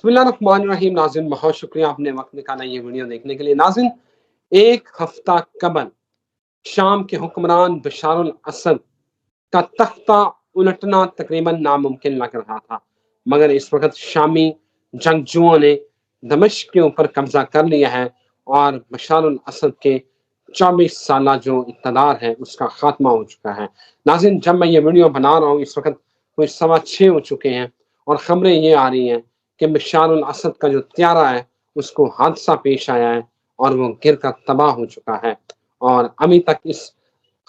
بسم اللہ الرحمن الرحیم. ناظرین بہت شکریہ آپ نے وقت نکالا یہ ویڈیو دیکھنے کے لیے. ناظرین ایک ہفتہ قبل شام کے حکمران بشار الاسد کا تختہ الٹنا تقریباً ناممکن لگ رہا تھا، مگر اس وقت شامی جنگجوؤں نے دمشق کے اوپر قبضہ کر لیا ہے اور بشار الاسد کے 24 سالہ جو اقتدار ہے اس کا خاتمہ ہو چکا ہے. ناظرین جب میں یہ ویڈیو بنا رہا ہوں اس وقت کوئی 6:15 ہو چکے ہیں اور خبریں یہ آ رہی ہیں کہ بشار الاسد کا جو طیارہ ہے اس کو حادثہ پیش آیا ہے اور وہ گر کر تباہ ہو چکا ہے، اور ابھی تک اس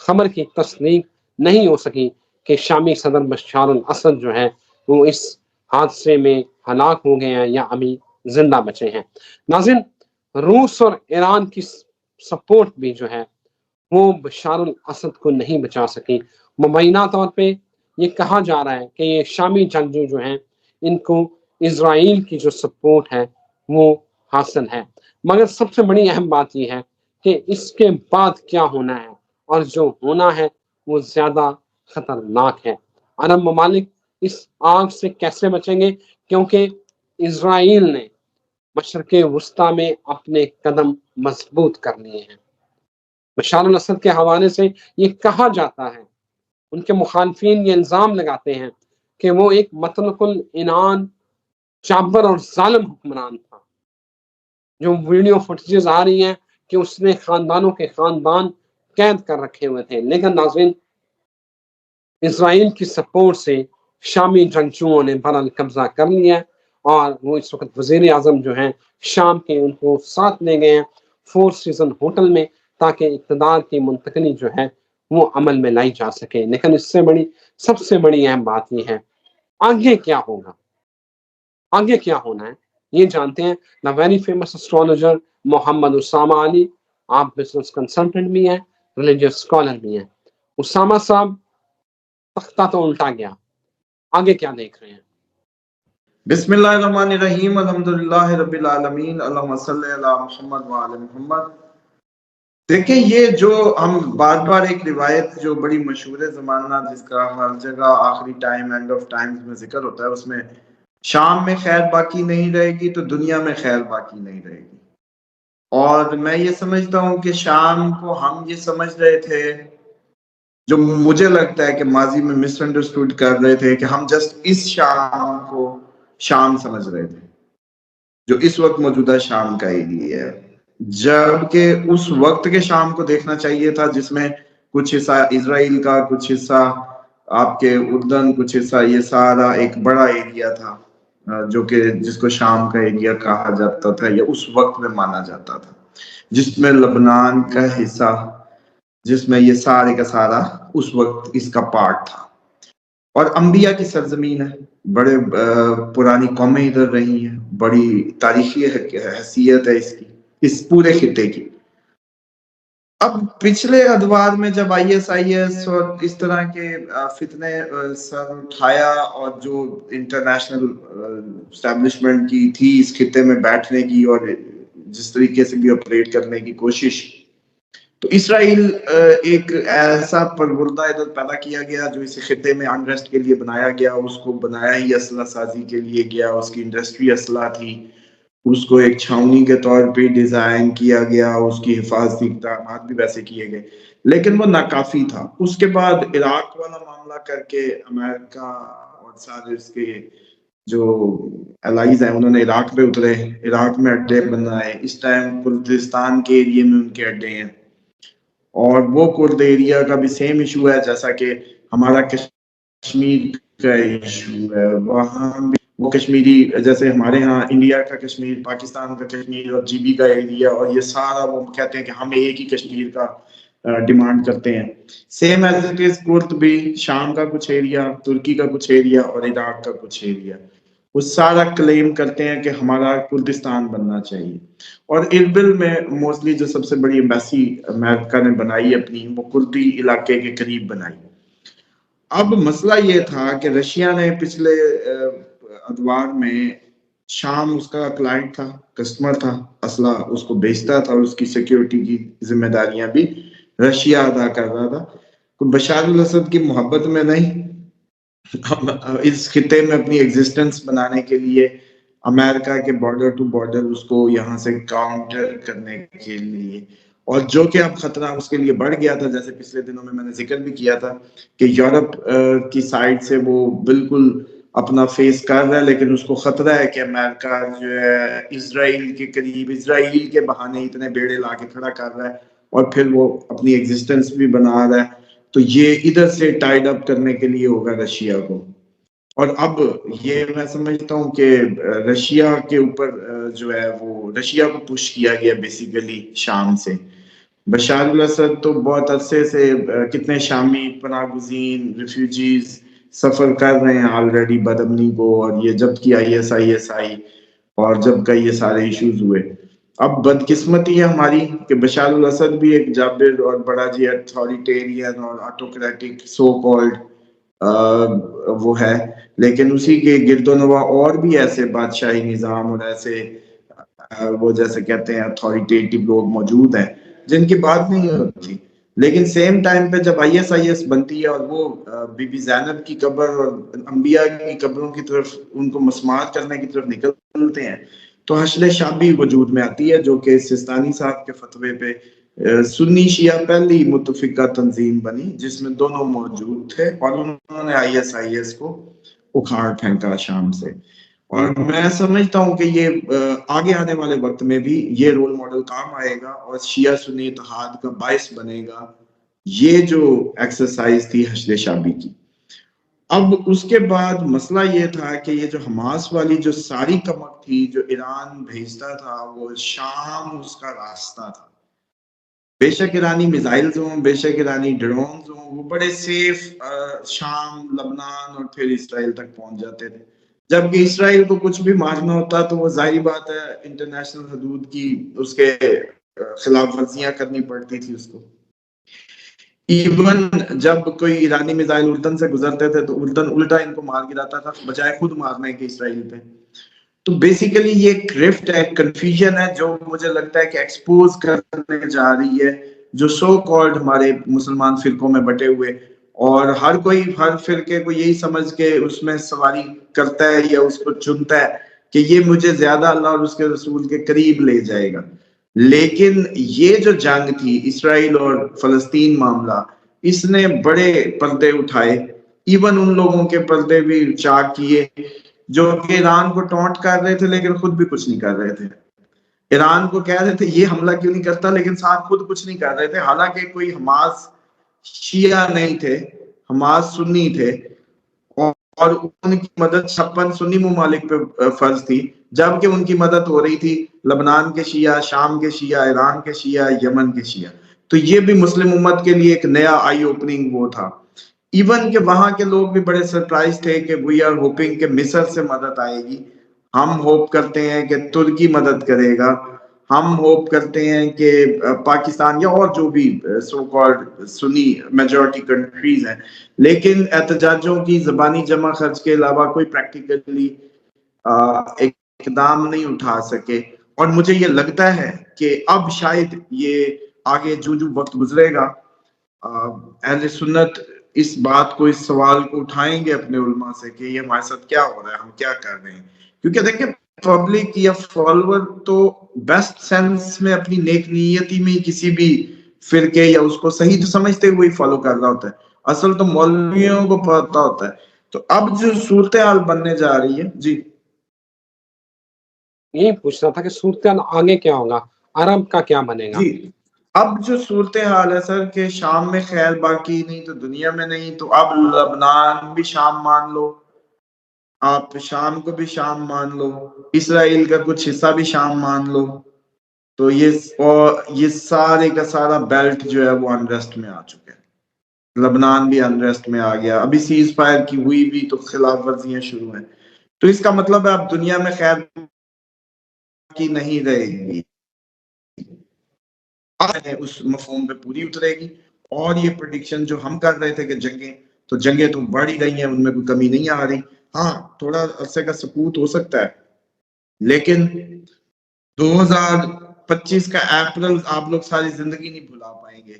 خبر کی تصدیق نہیں ہو سکی کہ شامی صدر بشار الاسد جو ہے وہ اس حادثے میں ہلاک ہو گئے ہیں یا ابھی زندہ بچے ہیں. ناظرین روس اور ایران کی سپورٹ بھی جو ہے وہ بشار الاسد کو نہیں بچا سکی. مبینہ طور پہ یہ کہا جا رہا ہے کہ یہ شامی جنگجو جو ہیں ان کو اسرائیل کی جو سپورٹ ہے وہ حاصل ہے، مگر سب سے بڑی اہم بات یہ ہے کہ اس کے بعد کیا ہونا ہے، اور جو ہونا ہے وہ زیادہ خطرناک ہے. عرب ممالک اس آگ سے کیسے بچیں گے؟ کیونکہ اسرائیل نے مشرق وسطیٰ میں اپنے قدم مضبوط کر لیے ہیں. بشار الاسد کے حوالے سے یہ کہا جاتا ہے، ان کے مخالفین یہ الزام لگاتے ہیں کہ وہ ایک مطلق العنان جابر اور ظالم حکمران تھا. جو ویڈیو فوٹیجز آ رہی ہیں کہ اس نے خاندانوں کے خاندان قید کر رکھے ہوئے تھے، لیکن ناظرین اسرائیل کی سپورٹ سے شامی جنگجوؤں نے بہرحال قبضہ کر لیا ہے اور وہ اس وقت وزیر اعظم جو ہیں شام کے ان کو ساتھ لے گئے ہیں 4 سیزن ہوٹل میں تاکہ اقتدار کی منتقلی جو ہے وہ عمل میں لائی جا سکے. لیکن اس سے بڑی سب سے بڑی اہم بات یہ ہے آگے کیا ہوگا، آگے کیا ہونا ہے یہ جانتے ہیں. دا ویری فیمس اسٹرالوجر محمد اسامہ علی، آپ بزنس کنسلٹنٹ بھی ہیں، ریلیجیس اسکالر بھی ہیں. اسامہ صاحب تختہ تو الٹا گیا، آگے کیا دیکھ رہے ہیں؟ بسم اللہ الرحمن الرحیم، الحمدللہ رب العالمین، اللہم صلی علی محمد وعلی محمد. دیکھیں یہ جو ہم بار بار ایک روایت جو بڑی مشہور ہے زمانہ، جس کا ہر جگہ آخری ٹائم اینڈ آف ٹائمز میں ذکر ہوتا ہے، اس میں شام میں خیر باقی نہیں رہے گی تو دنیا میں خیر باقی نہیں رہے گی. اور میں یہ سمجھتا ہوں کہ شام کو ہم یہ سمجھ رہے تھے، جو مجھے لگتا ہے کہ ماضی میں مس انڈرسٹوڈ کر رہے تھے، کہ ہم جسٹ اس شام کو شام سمجھ رہے تھے جو اس وقت موجودہ شام کا ایریا ہے، جبکہ اس وقت کے شام کو دیکھنا چاہیے تھا جس میں کچھ حصہ اسرائیل کا، کچھ حصہ آپ کے اردن، کچھ حصہ یہ سارا ایک بڑا ایریا تھا جو کہ جس کو شام کا ایریا کہا جاتا تھا یا اس وقت میں مانا جاتا تھا، جس میں لبنان کا حصہ، جس میں یہ سارے کا سارا اس وقت اس کا پارٹ تھا. اور انبیاء کی سرزمین ہے، بڑے پرانی قومیں ادھر رہی ہیں، بڑی تاریخی حیثیت ہے اس کی، اس پورے خطے کی. اب پچھلے ادوار میں جب IS اور اس طرح کے فتنے سر اٹھایا اور جو انٹرنیشنل اسٹیبلشمنٹ کی تھی اس خطے میں بیٹھنے کی اور جس طریقے سے بھی آپریٹ کرنے کی کوشش، تو اسرائیل ایک ایسا پروردہ ادھر پیدا کیا گیا جو اس خطے میں انریسٹ کے لیے بنایا گیا. اس کو بنایا ہی اسلحہ سازی کے لیے گیا، اس کی انڈسٹری اسلحہ تھی، اس کو ایک چھاؤنی کے طور پہ ڈیزائن کیا گیا، اس کی حفاظتی اقدامات بھی ویسے کیے گئے، لیکن وہ ناکافی تھا. اس کے بعد عراق والا معاملہ کر کے امریکہ اور سارے اس کے جو الائیز ہیں انہوں نے عراق پہ اترے، عراق میں اڈے بنائے. اس ٹائم کردستان کے ایریے میں ان کے اڈے ہیں، اور وہ کرد ایریا کا بھی سیم ایشو ہے جیسا کہ ہمارا کشمیر کا ایشو ہے. وہاں بھی وہ کشمیری، جیسے ہمارے ہاں انڈیا کا کشمیر، پاکستان کا کشمیر اور GB کا ایریا، اور یہ سارا وہ کہتے ہیں کہ ہم ایک ہی کشمیر کا ڈیمانڈ کرتے ہیں. سیم ایز اٹ از کرد بھی شام کا کچھ ایریا، ترکی کا کچھ ایریا اور عراق کا کچھ ایریا، وہ سارا کلیم کرتے ہیں کہ ہمارا کردستان بننا چاہیے. اور اربل میں موسٹلی جو سب سے بڑی ایمبیسی امریکہ نے بنائی اپنی، وہ کردی علاقے کے قریب بنائی. اب مسئلہ یہ تھا کہ رشیا نے پچھلے ادوار میں، شام اس کا کلائنٹ تھا، کسٹمر تھا، اسلحہ اس کو بیچتا تھا، اس کی سیکیورٹی کی ذمہ داریاں بھی رشیا ادا کر رہا تھا. بشار الاسد کی محبت میں نہیں، اس خطے میں اپنی ایگزسٹنس بنانے کے لیے امریکہ کے بارڈر ٹو بارڈر اس کو یہاں سے کاؤنٹر کرنے کے لیے، اور جو کہ اب خطرہ اس کے لیے بڑھ گیا تھا، جیسے پچھلے دنوں میں نے ذکر بھی کیا تھا کہ یورپ کی سائڈ سے وہ بالکل اپنا فیس کر رہا ہے، لیکن اس کو خطرہ ہے کہ امریکہ جو ہے اسرائیل کے قریب، اسرائیل کے بہانے اتنے بیڑے لا کے کھڑا کر رہا ہے اور پھر وہ اپنی ایگزسٹنس بھی بنا رہا ہے، تو یہ ادھر سے ٹائیڈ اپ کرنے کے لیے ہوگا رشیا کو۔ اور اب یہ میں سمجھتا ہوں کہ رشیا کے اوپر جو ہے وہ رشیا کو پش کیا گیا بیسیکلی شام سے۔ بشار الاسد تو بہت عرصے سے کتنے شامی پناہ گزین ریفیوجیز سفر کر رہے ہیں آلریڈی بدامنی کو، اور یہ جب کی IS آئی اور جب کا یہ سارے ایشوز ہوئے، اب بدقسمتی ہے ہماری کہ بشار الاسد بھی ایک جابر اور بڑا جی اتھارٹیرین اور آٹوکریٹک سو کالڈ وہ ہے، لیکن اسی کے گرد و نواح اور بھی ایسے بادشاہی نظام اور ایسے وہ جیسے کہتے ہیں اتھارٹیٹیو لوگ موجود ہیں جن کی بات نہیں ہوتی، لیکن سیم ٹائم پہ جب IS بنتی ہے اور وہ بی بی زینب کی قبر اور انبیاء کی قبروں کی طرف ان کو مسمار کرنے کی طرف نکلتے ہیں، تو حشر شعبی وجود میں آتی ہے، جو کہ سستانی صاحب کے فتوے پہ سنی شیعہ پہلی متفقہ تنظیم بنی جس میں دونوں موجود تھے، اور انہوں نے IS کو اکھاڑ پھینکا شام سے۔ اور میں سمجھتا ہوں کہ یہ آگے آنے والے وقت میں بھی یہ رول ماڈل کام آئے گا اور شیعہ سنی اتحاد کا باعث بنے گا، یہ جو ایکسرسائز تھی حشر شعبی کی۔ اب اس کے بعد مسئلہ یہ تھا کہ یہ جو حماس والی جو ساری کمک تھی جو ایران بھیجتا تھا، وہ شام اس کا راستہ تھا۔ بے شک ایرانی میزائلز ہوں، بے شک ایرانی ڈرونز ہوں، وہ بڑے سیف شام، لبنان اور پھر اسرائیل تک پہنچ جاتے تھے، جبکہ اسرائیل کو کچھ بھی مارنا ہوتا تو وہ ظاہری بات ہے انٹرنیشنل حدود کی اس کے خلاف ورزیاں کرنی پڑتی تھی اس کو۔ ایون جب کوئی ایرانی میزائل اردن سے گزرتے تھے تو اردن الٹا ان کو مار گراتا تھا بجائے خود مارنے کے اسرائیل پہ۔ تو بیسیکلی یہ ایک رفٹ ہے، کنفیوژن ہے، جو مجھے لگتا ہے کہ ایکسپوز کرنے جا رہی ہے جو سو کالڈ ہمارے مسلمان فرقوں میں بٹے ہوئے، اور ہر کوئی ہر فرقے کو یہی سمجھ کے اس میں سواری کرتا ہے یا اس کو چنتا ہے کہ یہ مجھے زیادہ اللہ اور اس کے رسول کے قریب لے جائے گا۔ لیکن یہ جو جنگ تھی اسرائیل اور فلسطین معاملہ، اس نے بڑے پردے اٹھائے، ایون ان لوگوں کے پردے بھی چاک کیے جو کہ ایران کو ٹونٹ کر رہے تھے لیکن خود بھی کچھ نہیں کر رہے تھے۔ ایران کو کہہ رہے تھے یہ حملہ کیوں نہیں کرتا، لیکن ساتھ خود کچھ نہیں کر رہے تھے، حالانکہ کوئی حماس شیعہ نہیں تھے، حماس سنی تھے، اور ان کی مدد 56 سنی ممالک پہ فرض تھی، جبکہ ان کی مدد ہو رہی تھی لبنان کے شیعہ، شام کے شیعہ، ایران کے شیعہ، یمن کے شیعہ۔ تو یہ بھی مسلم امت کے لیے ایک نیا آئی اوپننگ وہ تھا۔ ایون کہ وہاں کے لوگ بھی بڑے سرپرائز تھے کہ وی آر ہوپنگ کہ مصر سے مدد آئے گی، ہم ہوپ کرتے ہیں کہ ترکی مدد کرے گا، ہم ہوپ کرتے ہیں کہ پاکستان یا اور جو بھی سو کالڈ سنی میجورٹی کنٹریز ہیں، لیکن احتجاجوں کی زبانی جمع خرچ کے علاوہ کوئی پریکٹیکلی اقدام نہیں اٹھا سکے۔ اور مجھے یہ لگتا ہے کہ اب شاید یہ آگے جو وقت گزرے گا اہل سنت اس بات کو، اس سوال کو اٹھائیں گے اپنے علماء سے کہ یہ ہمارے ساتھ کیا ہو رہا ہے، ہم کیا کر رہے ہیں۔ کیونکہ دیکھیں پبلک یا فالوور تو بیسٹ سینس میں اپنی نیک نیتی میں کسی بھی فرقے یا اس کو صحیح تو سمجھتے ہوئے فالو کر رہا ہوتا ہے، اصل تو مولویوں کو پتا ہوتا ہے۔ تو اب جو صورتحال بننے جا رہی ہے، جی یہی پوچھنا تھا کہ صورتحال آگے کیا ہوگا، عرب کا کیا بنے گا؟ جی اب جو صورتحال ہے سر کہ شام میں خیر باقی نہیں تو دنیا میں نہیں، تو اب لبنان بھی شام مان لو، آپ شام کو بھی شام مان لو، اسرائیل کا کچھ حصہ بھی شام مان لو، تو یہ سارے کا سارا بیلٹ جو ہے وہ انریسٹ میں آ چکا ہے۔ لبنان بھی انریسٹ میں آ گیا، ابھی سیز فائر کی ہوئی بھی تو خلاف ورزیاں شروع ہیں، تو اس کا مطلب ہے اب دنیا میں خیر کی نہیں رہے گی، اس مفہوم پہ پوری اترے گی۔ اور یہ پریڈکشن جو ہم کر رہے تھے کہ جنگیں تو بڑھ ہی رہی ہیں، ان میں کوئی کمی نہیں آ رہی، ہاں تھوڑا عرصے کا سکوت ہو سکتا ہے، لیکن 2025 کا اپریل آپ لوگ ساری زندگی نہیں بھلا پائیں گے۔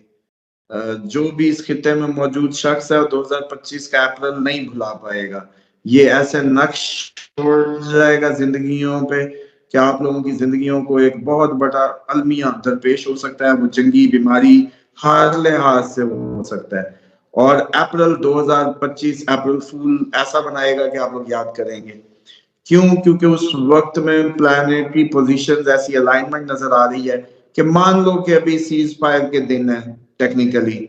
جو بھی اس خطے میں موجود شخص ہے 2025 کا اپریل نہیں بھلا پائے گا۔ یہ ایسے نقش چھوڑ جائے گا زندگیوں پہ کہ آپ لوگوں کی زندگیوں کو ایک بہت بڑا المیہ درپیش ہو سکتا ہے، وہ جنگی بیماری ہر لحاظ سے ہو سکتا ہے. اور اپریل 2025 اپریل فول ایسا بنائے گا کہ آپ لوگ یاد کریں گے. کیوں؟ کیونکہ اس وقت میں پلانیٹری پوزیشنز ایسی الائنمنٹ نظر آ رہی ہے کہ مان لو کہ ابھی سیز فائر کے دن ہیں، ٹیکنیکلی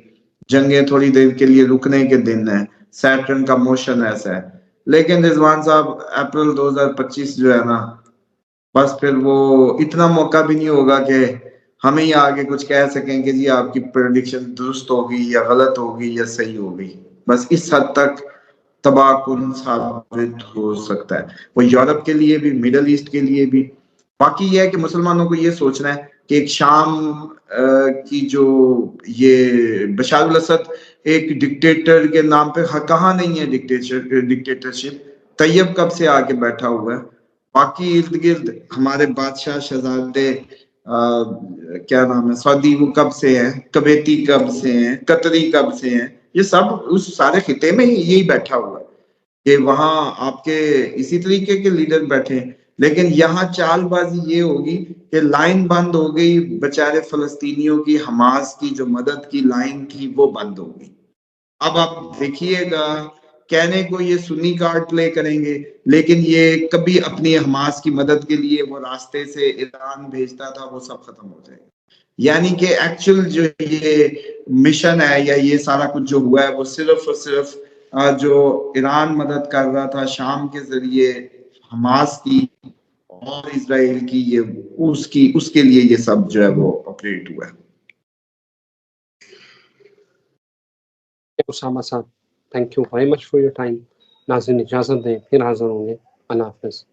جنگیں تھوڑی دیر کے لیے رکنے کے دن ہیں، سیٹرن کا موشن ایسا ہے، لیکن رضوان صاحب اپریل 2025 جو ہے نا، بس پھر وہ اتنا موقع بھی نہیں ہوگا کہ ہمیں ہی آگے کچھ کہہ سکیں کہ جی آپ کی پریڈکشن درست ہوگی یا غلط ہوگی یا صحیح ہوگی. بس اس حد تک تباہ کن ثابت ہو سکتا ہے، وہ یورپ کے لیے بھی، مڈل ایسٹ کے لیے بھی. باقی یہ ہے کہ مسلمانوں کو یہ سوچنا ہے کہ ایک شام کی جو یہ بشار الاسد ایک ڈکٹیٹر کے نام پہ کہاں نہیں ہے ڈکٹیٹرشپ، طیب کب سے آ کے بیٹھا ہوا ہے. باقی ارد گرد ہمارے بادشاہ شہزادے کیا نام ہے سعودی، وہ کب سے ہیں، کویتی کب سے ہیں، قطری کب سے ہیں، یہ سب اس سارے خطے میں یہی بیٹھا ہوا ہے کہ وہاں آپ کے اسی طریقے کے لیڈر بیٹھے ہیں. لیکن یہاں چال بازی یہ ہوگی کہ لائن بند ہو گئی بیچارے فلسطینیوں کی، حماس کی جو مدد کی لائن تھی وہ بند ہو گئی. اب آپ دیکھیے گا کہنے کو یہ سنی کارڈ پلے کریں گے، لیکن یہ کبھی اپنی حماس کی مدد کے لیے وہ راستے سے ایران بھیجتا تھا، وہ سب ختم ہو جائے گا. یعنی کہ ایکچوئل جو یہ مشن ہے یا یہ سارا کچھ جو ہوا ہے وہ صرف اور صرف جو ایران مدد کر رہا تھا شام کے ذریعے حماس کی اور اسرائیل کی، یہ اس کے لیے یہ سب جو ہے وہ آپریٹ ہوا ہے. اسامہ صاحب thank you very much for your time. ناظرین اجازت دیں، پھر حاضر ہوں گے. اللہ حافظ.